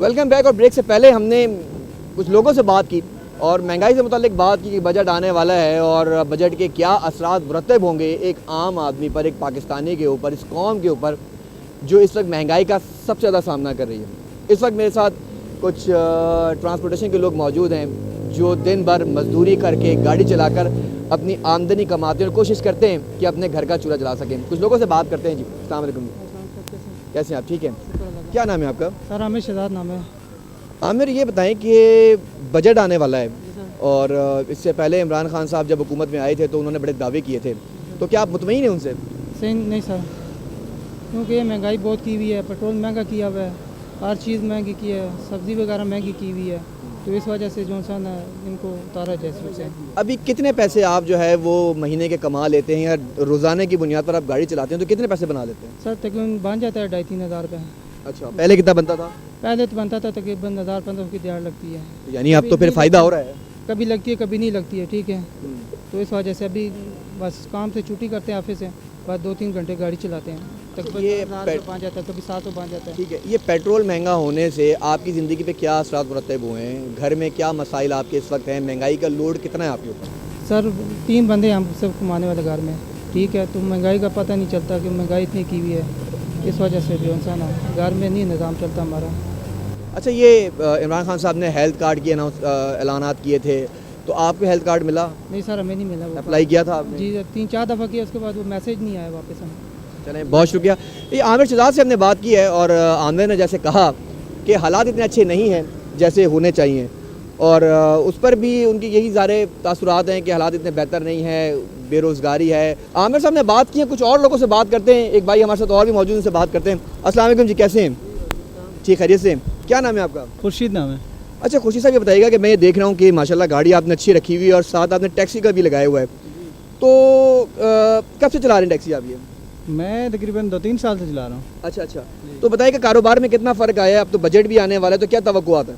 Welcome back. और break से पहले हमने कुछ लोगों से बात की और महंगाई से मुतालिक बात की कि बजट आने वाला है और बजट के क्या असरात मुरतब होंगे एक आम आदमी पर, एक पाकिस्तानी के ऊपर, इस कौम के ऊपर जो इस वक्त महंगाई का सबसे ज़्यादा सामना कर रही है। इस वक्त मेरे साथ कुछ ट्रांसपोर्टेशन के लोग मौजूद हैं जो दिन भर मजदूरी करके गाड़ी चलाकर अपनी आमदनी कमाते हैं और कोशिश करते हैं कि अपने घर का चूल्हा जला सकें। कुछ लोगों से बात करते हैं। जी अस्सलाम वालेकुम। कैसे हैं आप? ठीक है। क्या नाम है आपका? सर आमिर शहजाद नाम है। आमिर, ये बताएं कि बजट आने वाला है और इससे पहले इमरान खान साहब जब हुकूमत में आए थे तो उन्होंने बड़े दावे किए थे, तो क्या आप मुतमईन हैं उनसे? सही नहीं सर, क्योंकि महंगाई बहुत की हुई है, पेट्रोल महंगा किया हुआ है, हर चीज़ महंगी की है, सब्ज़ी वगैरह महंगी की हुई है, तो इस वजह से जो सा ना इनको उतारा जैसे से। अभी कितने पैसे आप जो है वो महीने के कमा लेते हैं या रोज़ाना की बुनियाद पर आप गाड़ी चलाते हैं तो कितने पैसे बना लेते हैं? सर तकरीबन बन जाता है 2,500-3 हज़ार रुपये। अच्छा, पहले कितना बनता था? पहले तो बनता था तकरीबन 1,000-1,500 की दिहाड़ लगती है। यानी अब तो फिर फ़ायदा हो रहा है। कभी लगती है कभी नहीं लगती है, ठीक है। तो इस वजह से अभी बस काम से छुट्टी करते हैं ऑफिस से, बस 2-3 घंटे गाड़ी चलाते हैं, तकरीबन ये 1,000 पहुँच जाता है, कभी 700 पहुँच जाता है। ठीक है। ये पेट्रोल महंगा होने से आपकी ज़िंदगी पे क्या असरात मुरतब हुए हैं? घर में क्या मसाइल आपके इस वक्त हैं? महंगाई का लोड कितना है आपके ऊपर? सर 3 बंदे हम सब कमाने वाले घर में, ठीक है, तो महंगाई का पता नहीं चलता कि महंगाई इतनी की हुई है, इस वजह से जो इंसान घर में नहीं निज़ाम चलता हमारा। अच्छा, ये इमरान खान साहब ने हेल्थ कार्ड की ऐलानात किए थे, तो आपको हेल्थ कार्ड मिला? नहीं सर, हमें नहीं मिला वो। अप्लाई किया था आपने? जी 3-4 दफ़ा किया, उसके बाद वो मैसेज नहीं आया वापस हमें। चलें, बहुत शुक्रिया। ये आमिर शहजाद से हमने बात की है और आमिर ने जैसे कहा कि हालात इतने अच्छे नहीं हैं जैसे होने चाहिए और उस पर भी उनकी यही सारे तासुरात हैं कि हालात इतने बेहतर नहीं हैं, बेरोज़गारी है। आमिर साहब ने बात की है, कुछ और लोगों से बात करते हैं। एक भाई हमारे साथ और भी मौजूद, उनसे बात करते हैं। अस्सलाम वालेकुम जी, कैसे हैं? ठीक, खैरियत से। क्या नाम है आपका? खुर्शीद नाम है। अच्छा खुर्शीद साहब, ये बताइएगा कि मैं ये देख रहा हूँ कि माशाल्लाह गाड़ी आपने अच्छी रखी हुई है और साथ आपने टैक्सी का भी लगाया हुआ है, तो कब से चला रहे हैं टैक्सी आप? ये मैं तकरीबन 2-3 साल से चला रहा हूँ। अच्छा अच्छा, तो बताइए कि कारोबार में कितना फ़र्क आया है? अब तो बजट भी आने वाला है, तो क्या तवक्कुआत है?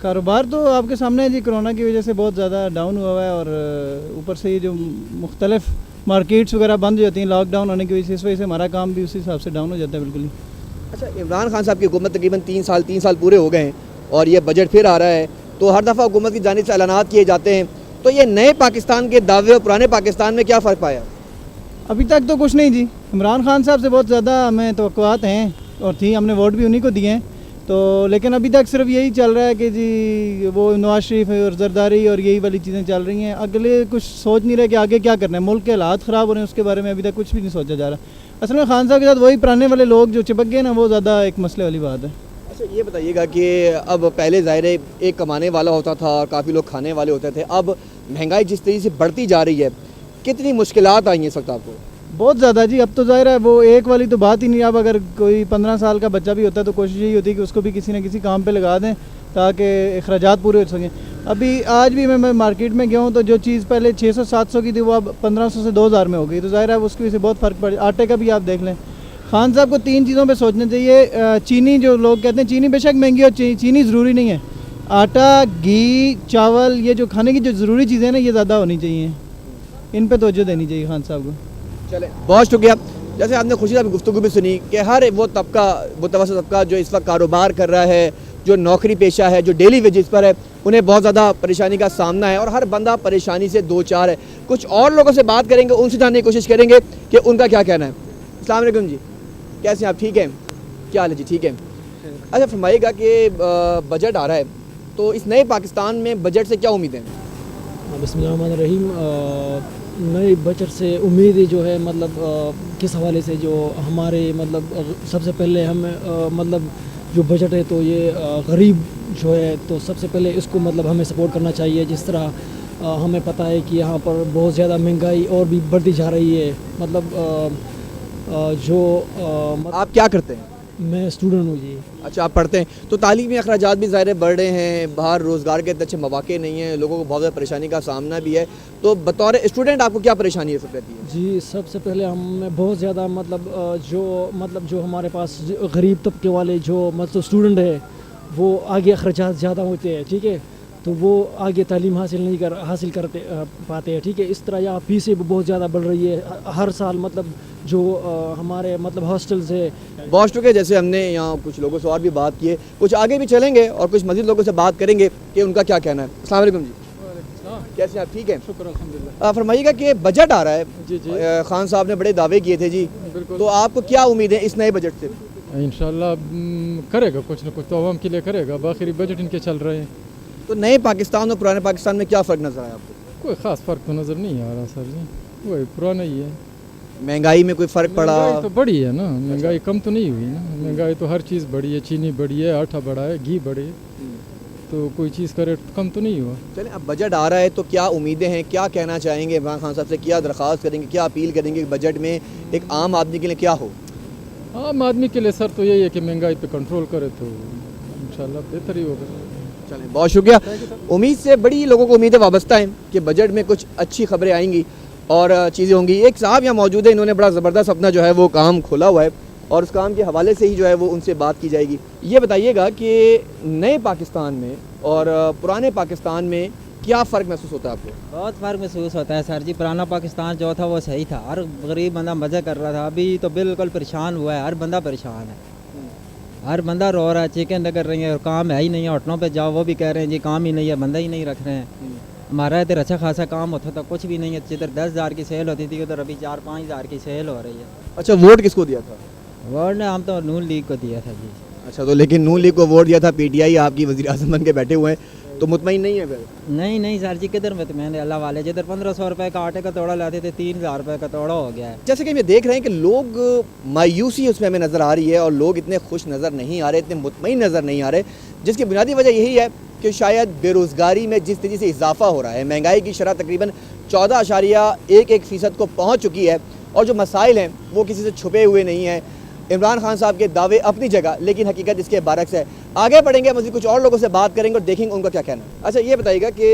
कारोबार तो आपके सामने है जी, कोरोना की वजह से बहुत ज़्यादा डाउन हुआ हुआ है और ऊपर से ये जो मुख्तलिफ मार्केट्स वगैरह बंद हो जाती हैं लॉकडाउन होने की वजह से, इस वजह से हमारा काम भी उसी हिसाब से डाउन हो जाता है बिल्कुल ही। अच्छा, इमरान खान साहब की हुकूमत तकरीबन 3 साल पूरे हो गए हैं और ये बजट फिर आ रहा है, तो हर दफ़ा हुकूमत की जानिब से ऐलानात किए जाते हैं, तो ये नए पाकिस्तान के दावे और पुराने पाकिस्तान में क्या फ़र्क पाया? अभी तक तो कुछ नहीं जी, इमरान खान साहब से बहुत ज़्यादा हमें तवक्कुआत हैं और थी, हमने वोट भी उन्हीं को दिए हैं, तो लेकिन अभी तक सिर्फ यही चल रहा है कि जी वो नवाज शरीफ और जरदारी और यही वाली चीज़ें चल रही हैं। अगले कुछ सोच नहीं रहे कि आगे क्या करना है, मुल्क के हालात ख़राब हो रहे हैं, उसके बारे में अभी तक कुछ भी नहीं सोचा जा रहा। असल में खान साहब के साथ वही पुराने वाले लोग जो चिपक गए ना, वो ज़्यादा एक मसले वाली बात है। अच्छा, ये बताइएगा कि अब पहले ज़ाहिर है एक कमाने वाला होता था और काफ़ी लोग खाने वाले होते थे, अब महंगाई जिस तरीके से बढ़ती जा रही है, कितनी मुश्किलात आई हैं इस वक्त आपको? बहुत ज़्यादा जी, अब तो ज़ाहिर है वो एक वाली तो बात ही नहीं। अब अगर कोई 15 साल का बच्चा भी होता है तो कोशिश यही होती है कि उसको भी किसी न किसी काम पे लगा दें ताकि अखराजात पूरे हो सकें। अभी आज भी मैं मार्केट में गया हूँ तो जो चीज़ पहले 600-700 की थी वो अब 1500 से 2000 में हो गई, तो ज़ाहिर है उसकी वजह से बहुत फ़र्क पड़। आटे का भी आप देख लें, खान साहब को 3 चीज़ों पे सोचना चाहिए। चीनी, जो लोग कहते हैं चीनी बेशक महंगी और चीनी ज़रूरी नहीं है, आटा, घी, चावल, ये जो खाने की जो ज़रूरी चीज़ें हैं ना, ये ज़्यादा होनी चाहिए, इन पे तवज्जो देनी चाहिए खान साहब को। चले, बहुत शुक्रिया। जैसे आपने खुशी साहब की गुफ्तगू भी सुनी कि हर वो तबका, मुतवस्सित तबका जो इस वक्त कारोबार कर रहा है, जो नौकरी पेशा है, जो डेली वेजेस पर है, उन्हें बहुत ज़्यादा परेशानी का सामना है और हर बंदा परेशानी से दो चार है। कुछ और लोगों से बात करेंगे, उनसे जानने की कोशिश करेंगे कि उनका क्या कहना है। अस्सलाम वालेकुम जी, कैसे हैं आप? ठीक हैं, क्या हाल है जी? ठीक है। अच्छा फरमाइएगा कि बजट आ रहा है, तो इस नए पाकिस्तान में बजट से क्या उम्मीदें हैं? बिस्मिल्लाहिर्रहमानिर्रहीम। नए बजट से उम्मीदें जो है मतलब किस हवाले से, जो हमारे मतलब सबसे पहले हम मतलब जो बजट है तो ये गरीब जो है तो सबसे पहले इसको मतलब हमें सपोर्ट करना चाहिए। जिस तरह हमें पता है कि यहाँ पर बहुत ज़्यादा महंगाई और भी बढ़ती जा रही है, मतलब आप क्या करते हैं? मैं स्टूडेंट हूँ जी। अच्छा, आप पढ़ते हैं, तो तालीमी अखराजात भी ज़ाहिर बढ़ रहे हैं, बाहर रोज़गार के अच्छे मौके नहीं हैं, लोगों को बहुत ज़्यादा परेशानी का सामना भी है, तो बतौर स्टूडेंट आपको क्या परेशानी सब रहती है? जी, सबसे पहले हमें बहुत ज़्यादा मतलब जो हमारे पास गरीब तबके वाले जो मतलब स्टूडेंट है वो आगे अखराजात ज़्यादा होते हैं, ठीक है, तो वो आगे तालीम हासिल करते पाते हैं। ठीक है, इस तरह यहाँ फीसें भी बहुत ज़्यादा बढ़ रही है हर साल। मतलब जो हमारे मतलब हॉस्टल्स है। बहुत शुक्रिया। जैसे हमने यहाँ कुछ लोगों से और भी बात की है, कुछ आगे भी चलेंगे और कुछ मज़ीद लोगों से बात करेंगे कि उनका क्या कहना है। अस्सलाम वालेकुम जी, कैसे हैं आप? ठीक है, शुक्र अल्हम्दुलिल्लाह। फरमाइएगा कि बजट आ रहा है जी जी खान साहब ने बड़े दावे किए थे जी, बिल्कुल। तो आपको क्या उम्मीद है इस नए बजट से? इंशाल्लाह करेगा कुछ ना कुछ तो आवाम के लिए करेगा। बाकी बजट इनके चल रहे हैं। तो नए पाकिस्तान और पुराने पाकिस्तान में क्या फ़र्क नज़र आया आपको? कोई ख़ास फ़र्क तो नज़र नहीं आ रहा सर जी, वही पुराना ही है। महंगाई में कोई फ़र्क पड़ा? महंगाई तो बढ़ी है ना, महंगाई कम तो नहीं हुई ना। महंगाई तो हर चीज़ बढ़ी है, चीनी बढ़ी है, आटा बढ़ा है, घी बढ़े, तो कोई चीज़ का रेट कम तो नहीं हुआ। चलें, अब बजट आ रहा है तो क्या उम्मीदें हैं, क्या कहना चाहेंगे इमरान खान साहब से, क्या दरख्वास्त करेंगे, क्या अपील करेंगे कि बजट में एक आम आदमी के लिए क्या हो? आम आदमी के लिए सर तो यही है कि महंगाई पे कंट्रोल करे तो इंशाल्लाह बेहतर ही होगा। चलें, बहुत शुक्रिया। उम्मीद से बड़ी लोगों को उम्मीदें वाबस्ता हैं कि बजट में कुछ अच्छी खबरें आएंगी और चीज़ें होंगी। एक साहब यहाँ मौजूद है, इन्होंने बड़ा ज़बरदस्त अपना जो है वो काम खोला हुआ है और उस काम के हवाले से ही जो है वो उनसे बात की जाएगी। ये बताइएगा कि नए पाकिस्तान में और पुराने पाकिस्तान में क्या फ़र्क महसूस होता है आपको? बहुत फ़र्क महसूस होता है सर जी। पुराना पाकिस्तान जो था वो सही था, हर गरीब बंदा मज़े कर रहा था। अभी तो बिल्कुल परेशान हुआ है, हर बंदा परेशान है, हर बंदा रो रहा है, चिकन कर रही है और काम है ही नहीं है। होटलों पे जाओ वो भी कह रहे हैं जी काम ही नहीं है, बंदा ही नहीं रख रहे हैं। हमारा इधर अच्छा खासा काम होता था, कुछ भी नहीं है। जिधर 10,000 की सेल होती थी उधर अभी 4-5 हज़ार की सेल हो रही है। अच्छा, वोट किसको दिया था? वोट ने हम तो नून लीग को दिया था जी। अच्छा, तो लेकिन नून लीग को वोट दिया था, पीटीआई आपकी वज़ीर आज़म बन के बैठे हुए हैं, तो मुतमईन नहीं है फिर? नहीं सर जी, किधर में तो मैंने अल्लाह वाले जिधर 1500 रुपये का आटे का तोड़ा लाते थे 3,000 रुपये का तोड़ा हो गया है। जैसे कि हम ये देख रहे हैं कि लोग मायूसी उसमें हमें नज़र आ रही है और लोग इतने खुश नज़र नहीं आ रहे, इतने मुतमईन नज़र नहीं आ रहे, जिसकी बुनियादी वजह यही है कि शायद बेरोज़गारी में जिस तेज़ी से इजाफा हो रहा है, महंगाई की शरह तकरीबन 14.11% को पहुँच चुकी है और जो मसाइल हैं वो किसी से छुपे हुए नहीं हैं। इमरान खान साहब के दावे अपनी जगह, लेकिन हकीकत इसके बरक्स है। आगे बढ़ेंगे, मज़ीद कुछ और लोगों से बात करेंगे और देखेंगे उनका क्या कहना है। अच्छा, ये बताइएगा कि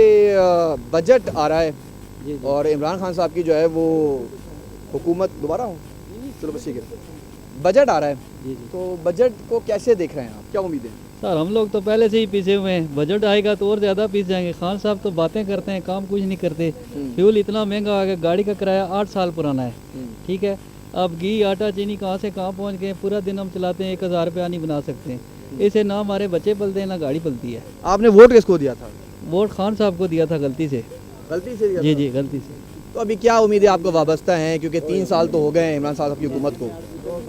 बजट आ रहा है और इमरान खान साहब की जो है वो हुकूमत दोबारा हो, चलो बस ठीक है, बजट आ रहा है, तो बजट को कैसे देख रहे हैं आप, क्या उम्मीदें? सर हम लोग तो पहले से ही पीछे हुए हैं, बजट आएगा तो और ज़्यादा पीछे जाएंगे। खान साहब तो बातें करते हैं, काम कुछ नहीं करते। फ्यूल इतना महंगा आ गया, गाड़ी का किराया 8 साल पुराना है। ठीक है, अब घी आटा चीनी कहाँ से कहाँ पहुँच गए। पूरा दिन हम चलाते हैं, 1,000 रुपया नहीं बना सकते। इसे ना हमारे बच्चे पलते हैं ना गाड़ी पलती है। आपने वोट किसको दिया था? वोट खान साहब को दिया था गलती से। गलती से दिया जी था? जी गलती से। तो अभी क्या उम्मीदें आपको वाबस्ता हैं, क्योंकि 3 साल तो हो गए हैं इमरान साहब की हुकूमत को?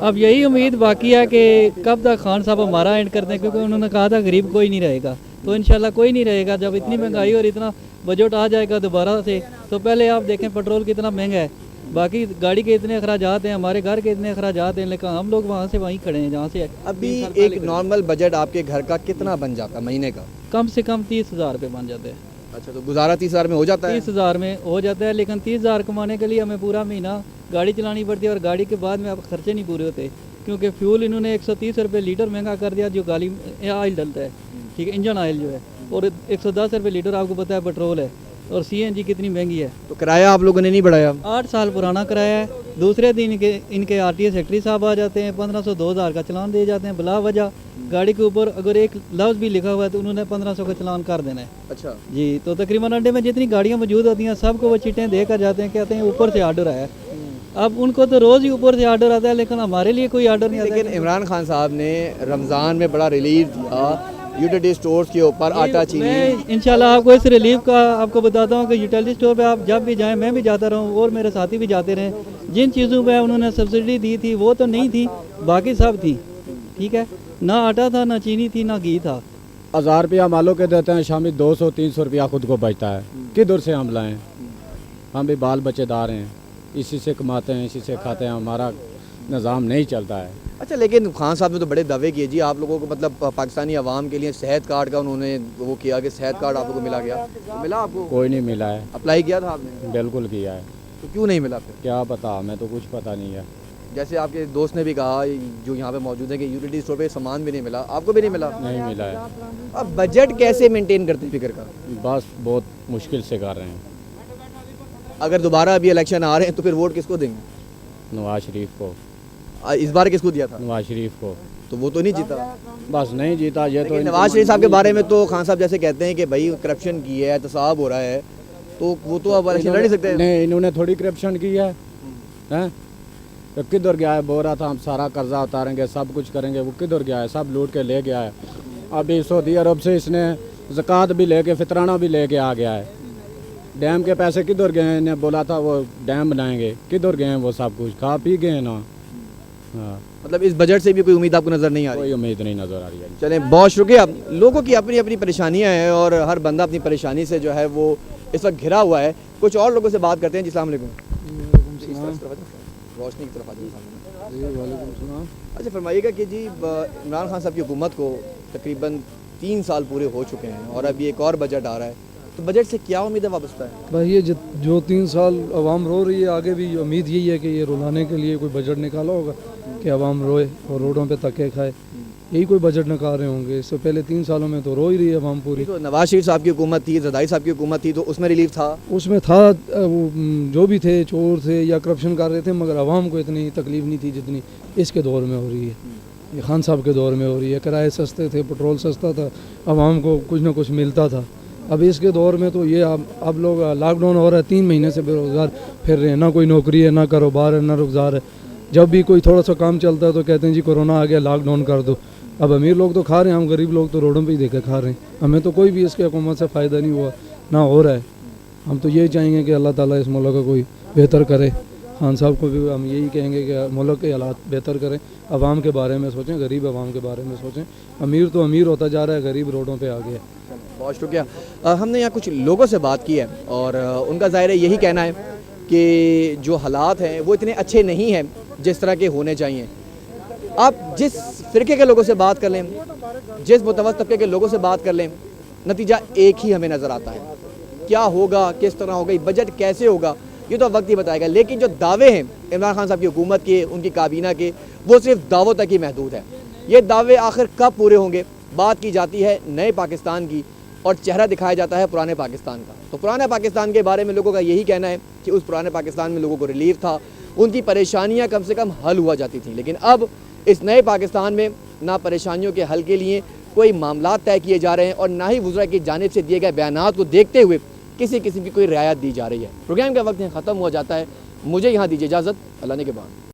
अब यही उम्मीद बाकी है कि कब तक खान साहब हमारा एंड करते हैं, क्योंकि उन्होंने कहा था गरीब कोई नहीं रहेगा, तो इंशाल्लाह कोई नहीं रहेगा। जब इतनी महंगाई और इतना बजट आ जाएगा दोबारा से, तो पहले आप देखें पेट्रोल कितना महंगा है, बाकी गाड़ी के इतने अखराजात हैं, हमारे घर के इतने अखराजात हैं, लेकिन हम लोग वहाँ से वहीं खड़े हैं जहाँ से अभी एक नॉर्मल बजट आपके घर का कितना बन जाता है महीने का? कम से कम 30,000 रुपये बन जाते हैं। अच्छा, तो गुजारा 30,000 में हो जाता है? 30,000 में हो जाता है, लेकिन 30,000 कमाने के लिए हमें पूरा महीना गाड़ी चलानी पड़ती है और गाड़ी के बाद में अब खर्चे नहीं पूरे होते, क्योंकि फ्यूल इन्होंने 130 रुपये लीटर महंगा कर दिया, जो गाड़ी ऑयल डलता है। ठीक है, इंजन ऑयल जो है, और 110 रुपये लीटर आपको पता है पेट्रोल है, और CNG कितनी महंगी है। तो किराया आप लोगों ने नहीं बढ़ाया? 8 साल पुराना किराया है। दूसरे दिन इनके RTO सेक्रेटरी साहब आ जाते हैं, 1500 2,000 का चलान दे जाते हैं बिला वजह। गाड़ी के ऊपर अगर एक लफ्ज़ भी लिखा हुआ है तो उन्होंने 1500 का चलान कर देना है। अच्छा जी, तो तकरीबन अड्डे में जितनी गाड़ियाँ मौजूद होती हैं सबको वो चिट्टें दे कर जाते हैं, कहते हैं ऊपर से आर्डर आया है। अब उनको तो रोज़ ही ऊपर से आर्डर आता है, लेकिन हमारे लिए कोई आर्डर नहीं आता। लेकिन इमरान खान साहब ने रमज़ान में बड़ा रिलीफ दिया यूटिलिटी स्टोर्स के ऊपर, आटा चीनी। मैं इंशाल्लाह आपको इस रिलीफ का आपको बताता हूँ कि यूटिलिटी स्टोर पे आप जब भी जाएं, मैं भी जाता रहूँ और मेरे साथी भी जाते रहे। जिन चीज़ों पे उन्होंने सब्सिडी दी थी वो तो नहीं थी, बाकी सब थी। ठीक है, ना आटा था, ना चीनी थी, ना घी था। 1,000 रुपया मालों के देते हैं, शामी 200-300 रुपया खुद को बचता है। किधर से हम लाएं? हम भी बाल बच्चेदार हैं, इसी से कमाते हैं, इसी से खाते हैं, हमारा निज़ाम नहीं चलता है। अच्छा, लेकिन खान साहब ने तो बड़े दावे किए जी आप लोगों को, मतलब पाकिस्तानी अवाम के लिए सेहत कार्ड का उन्होंने वो किया कि सेहत कार्ड आप लोगों को मिला गया, तो मिला आपको? कोई नहीं मिला है। अप्लाई किया था आपने? बिल्कुल किया है। तो क्यों नहीं मिला फिर? क्या पता, हमें तो कुछ पता नहीं है। जैसे आपके दोस्त ने भी कहा जो यहाँ पे मौजूद है कि यूटिलिटी स्टोर पे सामान भी नहीं मिला, आपको भी नहीं मिला? नहीं मिला है। अब बजट कैसे मेंटेन करते हैं फिक्र का? बस बहुत मुश्किल से कर रहे हैं। अगर दोबारा अभी इलेक्शन आ रहे हैं तो फिर वोट किसको देंगे? नवाज शरीफ को। इस बार किसको दिया था? नवाज शरीफ को। तो वो तो नहीं जीता। बस नहीं जीता ये तो लेकिन नवाज शरीफ साहब के बारे में तो खान साहब जैसे कहते हैं कि भाई करप्शन की है, एहतसाब हो रहा है, तो वो तो अब इलेक्शन लड़ नहीं सकते। नहीं, इन्होंने थोड़ी करप्शन की है, हैं? तो किधर गया है? बोल रहा था हम सारा कर्जा उतारेंगे, सब कुछ करेंगे, वो किधर गया है? सब लूट के ले गया है। अभी सऊदी अरब से इसने ज़कात भी लेके फितराना भी लेके आ गया है। डैम के पैसे किधर गए हैं? इन्हें बोला था वो डैम बनाएंगे, किधर गए हैं? वो सब कुछ खा पी गए ना। हाँ, मतलब इस बजट से भी कोई उम्मीद आपको नजर नहीं आ रही? कोई उम्मीद नहीं नज़र आ रही है। चलें, बहुत शुक्रिया। लोगों की अपनी अपनी परेशानियां हैं और हर बंदा अपनी परेशानी से जो है वो इस वक्त घिरा हुआ है। कुछ और लोगों से बात करते हैं। जी अस्सलाम वालेकुम। रोशनी की तरफ आ जाइए। अच्छा फरमाइएगा कि जी इमरान खान साहब की हुकूमत को तकरीबन 3 साल पूरे हो चुके हैं और अभी एक और बजट आ रहा है, तो बजट से क्या उम्मीद है वापस है? भाई ये जो 3 साल आवाम रो रही है, आगे भी उम्मीद यही है कि ये रुलाने के लिए कोई बजट निकाला होगा कि आवाम रोए और रोडों पे धक्के खाए। यही कोई बजट निकाल रहे होंगे। इससे पहले 3 सालों में तो रो ही रही है आवाम पूरी। तो नवाज शरीफ साहब की हुकूमत थी, जरदारी साहब की हुकूमत थी, तो उसमें रिलीफ था? उसमें था वो जो भी थे चोर थे या करप्शन कर रहे थे, मगर आवाम को इतनी तकलीफ नहीं थी जितनी इसके दौर में हो रही है, ये खान साहब के दौर में हो रही है। किराए सस्ते थे, पेट्रोल सस्ता था, आवाम को कुछ ना कुछ मिलता था। अब इसके दौर में तो ये अब लोग लॉकडाउन हो रहा है, 3 महीने से बेरोज़गार फिर रहे हैं, ना कोई नौकरी है, ना कारोबार है, ना रोज़गार है। जब भी कोई थोड़ा सा काम चलता है तो कहते हैं जी कोरोना आ गया, लॉकडाउन कर दो। अब अमीर लोग तो खा रहे हैं, हम गरीब लोग तो रोडों पे ही देकर खा रहे हैं। हमें तो कोई भी इसके हुकूमत से फ़ायदा नहीं हुआ, ना हो रहा है। हम तो यही चाहेंगे कि अल्लाह ताला इस मुल्क का कोई बेहतर करे। खान साहब को भी हम यही कहेंगे कि मुल्क के हालात बेहतर करें, आवाम के बारे में सोचें, गरीब आवाम के बारे में सोचें। अमीर तो अमीर होता जा रहा है, गरीब रोडों पे आ गया। बहुत शुक्रिया। हमने यहाँ कुछ लोगों से बात की है और उनका ज़ाहिर है यही कहना है कि जो हालात हैं वो इतने अच्छे नहीं हैं जिस तरह के होने चाहिए। आप जिस फ़िरके के लोगों से बात कर लें, जिस मुतवस्सित तबके के लोगों से बात कर लें, नतीजा एक ही हमें नज़र आता है। क्या होगा, किस तरह होगा, बजट कैसे होगा, ये तो वक्त ही बताएगा। लेकिन जो दावे हैं इमरान खान साहब की हुकूमत के, उनकी काबीना के, वो सिर्फ दावों तक ही महदूद है। ये दावे आखिर कब पूरे होंगे? बात की जाती है नए पाकिस्तान की और चेहरा दिखाया जाता है पुराने पाकिस्तान का। तो पुराने पाकिस्तान के बारे में लोगों का यही कहना है कि उस पुराने पाकिस्तान में लोगों को रिलीफ था, उनकी परेशानियां कम से कम हल हुआ जाती थीं। लेकिन अब इस नए पाकिस्तान में ना परेशानियों के हल के लिए कोई मामला तय किए जा रहे हैं और ना ही वज़रा की जानिब से दिए गए बयानात को देखते हुए किसी किस्म की कोई रियायत दी जा रही है। प्रोग्राम का वक्त यहाँ ख़त्म हो जाता है। मुझे यहाँ दीजिए इजाज़त। अल्लाह ने के बाद।